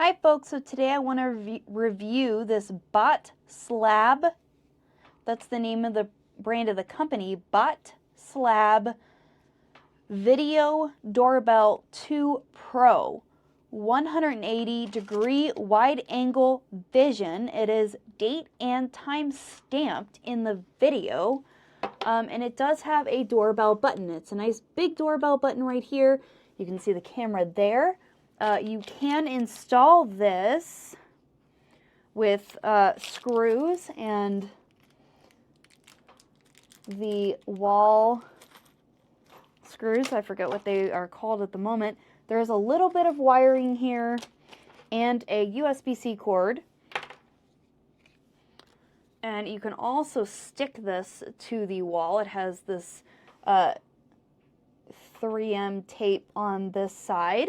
Hi folks, so today I want to review this Botslab. That's the name of the brand of the company, Botslab Video Doorbell 2 Pro. 180-degree wide-angle vision. It is date and time stamped in the video. And it does have a doorbell button. It's a nice big doorbell button right here. You can see the camera there. You can install this with screws and the wall screws. I forget what they are called at the moment. There's a little bit of wiring here and a USB-C cord. And you can also stick this to the wall. It has this 3M tape on this side.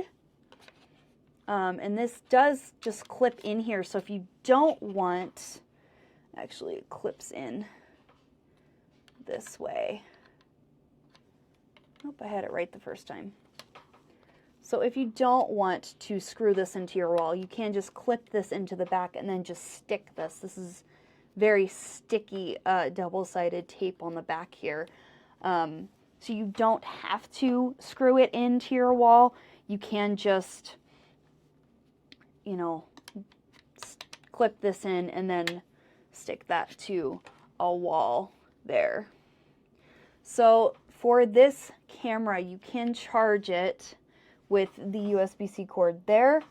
And this does just clip in here, so if you don't want, actually it clips in this way. Nope, I had it right the first time. So if you don't want to screw this into your wall, you can just clip this into the back and then just stick this. This is very sticky double-sided tape on the back here. So you don't have to screw it into your wall. You can just, you know, clip this in and then stick that to a wall there. So for this camera, you can charge it with the USB-C cord there.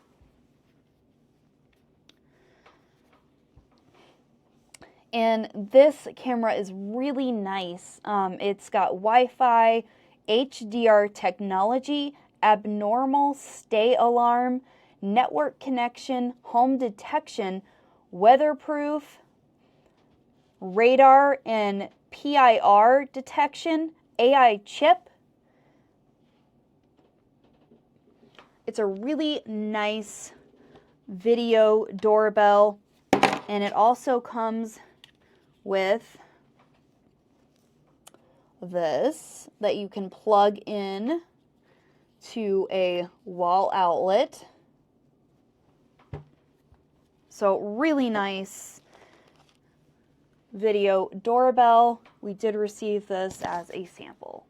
And this camera is really nice. It's got Wi-Fi, HDR technology, abnormal stay alarm, network connection, home detection, weatherproof, radar and PIR detection, AI chip. It's a really nice video doorbell, and it also comes with this that you can plug in to a wall outlet. So really nice video doorbell. We did receive this as a sample.